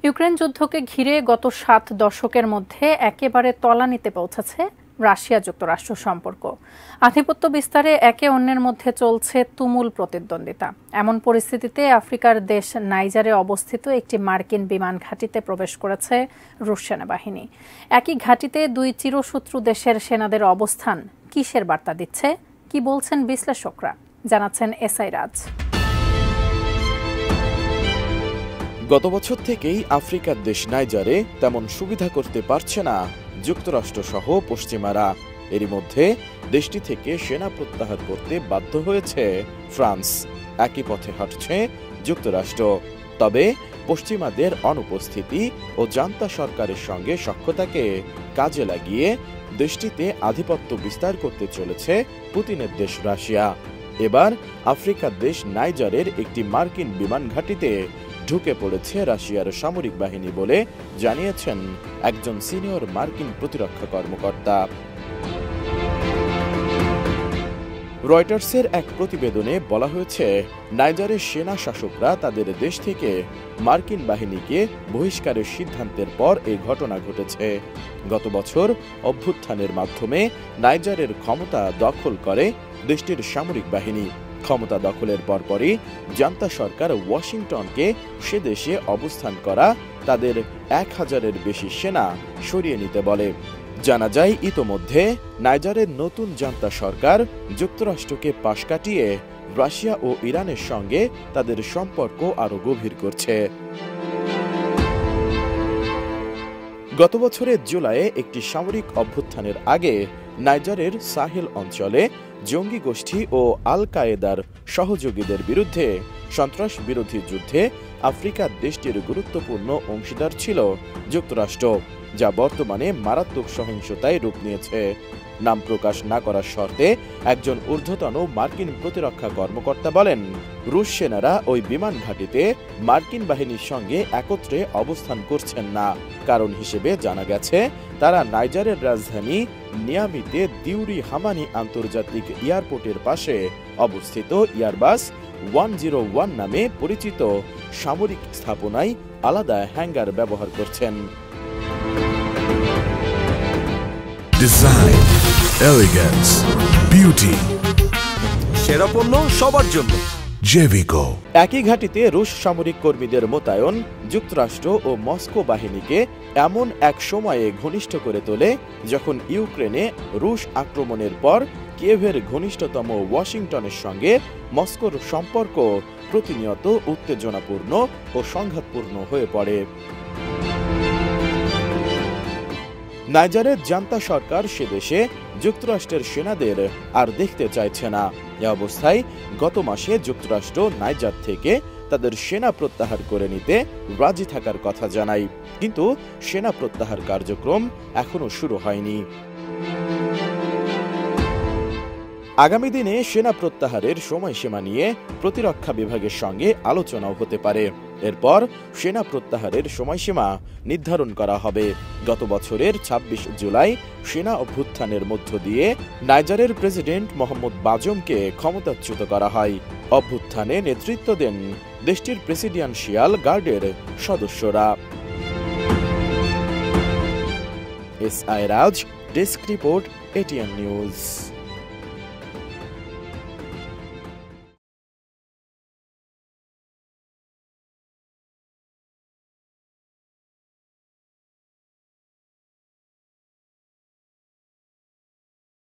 Ukraine যুদ্ধকে ঘিরে গত ৭ দশকের মধ্যে একেবারে তলানিতে পৌঁছেছে রাশিয়া যুক্তরাষ্ট্র সম্পর্ক। আধিপত্য বিস্তারে একে অন্যের মধ্যে চলছে তুমুল প্রতিদ্বন্দ্বিতা। এমন পরিস্থিতিতে আফ্রিকার দেশ নাইজারে অবস্থিত একটি মার্কিন বিমান ঘাঁটিতে প্রবেশ করেছে রুশ সেনাবাহিনী। একই ঘাঁটিতে দুই চিরশত্রু দেশের সেনাদের অবস্থান কিসের বার্তা দিচ্ছে, কি বলছেন বিশ্লেষকরা, জানাচ্ছেন এসআই রাজ। গত বছর থেকেই আফ্রিকার দেশ নাইজারে তেমন সুবিধা করতে পারছে না যুক্তরাষ্ট্র সহ পশ্চিমারা। এরই মধ্যে দেশটি থেকে সেনা প্রত্যাহার করতে বাধ্য হয়েছে ফ্রান্স। একই পথে হাঁটছে যুক্তরাষ্ট্র। তবে পশ্চিমাদের অনুপস্থিতি ও জান্তা সরকারের সঙ্গে সখ্যতাকে কাজে লাগিয়ে দেশটিতে আধিপত্য বিস্তার করতে চলেছে পুতিনের দেশ রাশিয়া। এবার আফ্রিকার দেশ নাইজারের একটি মার্কিন বিমান ঘাঁটিতে ঢুকে পড়েছে রাশিয়ার সামরিক বাহিনী বলে জানিয়েছেন একজন সিনিয়র মার্কিন প্রতিরক্ষা কর্মকর্তা। রয়টার্সের এক প্রতিবেদনে বলা হয়েছে, নাইজারের সেনা শাসকরা তাদের দেশ থেকে মার্কিন বাহিনীকে বহিষ্কারের সিদ্ধান্তের পর এই ঘটনা ঘটেছে। গত বছর অভ্যুত্থানের মাধ্যমে নাইজারের ক্ষমতা দখল করে দেশটির সামরিক বাহিনী। ক্ষমতা দখলের পরপরই জান্তা সরকার ওয়াশিংটনকে সে দেশে অবস্থান করা তাদের 1000-এর বেশি সেনা সরিয়ে নিতে বলে। জানা যায়, ইতোমধ্যে নাইজারের নতুন জান্তা সরকার যুক্তরাষ্ট্রকে পাশ কাটিয়ে রাশিয়া ও ইরানের সঙ্গে তাদের সম্পর্ক আরও গভীর করছে। গত বছরের জুলাইয়ে একটি সামরিক অভ্যুত্থানের আগে নাইজারের সাহেল অঞ্চলে জঙ্গি গোষ্ঠী ও আল কায়েদার সহযোগীদের বিরুদ্ধে সন্ত্রাস বিরোধী যুদ্ধে আফ্রিকার দেশটির গুরুত্বপূর্ণ অংশীদার ছিল যুক্তরাষ্ট্র, যা বর্তমানে মারাত্মক সহিংসতায় রূপ নিয়েছে। নাম প্রকাশ না করার শর্তে একজন ঊর্ধ্বতন মার্কিন প্রতিরক্ষা কর্মকর্তা বলেন, রুশ সেনারা ওই বিমান ঘাঁটিতে মার্কিন বাহিনীর সঙ্গে একত্রে অবস্থান করছেন না। কারণ হিসেবে জানা গেছে, তারা নাইজারের রাজধানী নিয়ামিতে দিউরি হামানি আন্তর্জাতিক এয়ারপোর্টের পাশে অবস্থিত এয়ারবাস 101 নামে পরিচিত সামরিক স্থাপনায় আলাদা হ্যাঙ্গার ব্যবহার করছেন। ডিজাইন, এলিগেন্স, বিউটি, সেরা পণ্য সবার জন্য জেভিকো। একই ঘাঁটিতে রুশ সামরিক কর্মীদের মোতায়েন যুক্তরাষ্ট্র ও মস্কো বাহিনীকে এমন এক সময়ে ঘনিষ্ঠ করে তোলে যখন ইউক্রেনে রুশ আক্রমণের পর কিয়েভের ঘনিষ্ঠতম ওয়াশিংটনের সঙ্গে মস্কোর সম্পর্ক প্রতিনিয়ত উত্তেজনাপূর্ণ ও সংঘাতপূর্ণ হয়ে পড়ে। নাইজারের জান্তা সরকার সে দেশে যুক্তরাষ্ট্রের সেনাদের আর দেখতে চাইছে না। এ অবস্থায় গত মাসে যুক্তরাষ্ট্র নাইজার থেকে তাদের সেনা প্রত্যাহার করে নিতে রাজি থাকার কথা জানায়, কিন্তু সেনা প্রত্যাহার কার্যক্রম এখনো শুরু হয়নি। আগামী দিনে সেনা প্রত্যাহারের সময়সীমা নিয়ে প্রতিরক্ষা বিভাগের সঙ্গে আলোচনাও হতে পারে। এরপর সেনা প্রত্যাহারের সময়সীমা নির্ধারণ করা হবে। গত বছরের 26 জুলাই সেনা অভ্যুত্থানের মধ্য দিয়ে নাইজারের প্রেসিডেন্ট মোহাম্মদ বাজুমকে ক্ষমতাচ্যুত করা হয়। অভ্যুত্থানে নেতৃত্ব দেন দেশটির প্রেসিডেন্সিয়াল গার্ডের সদস্যরা। এসআই রাজ, ডেস্ক রিপোর্ট, এটিএন নিউজ।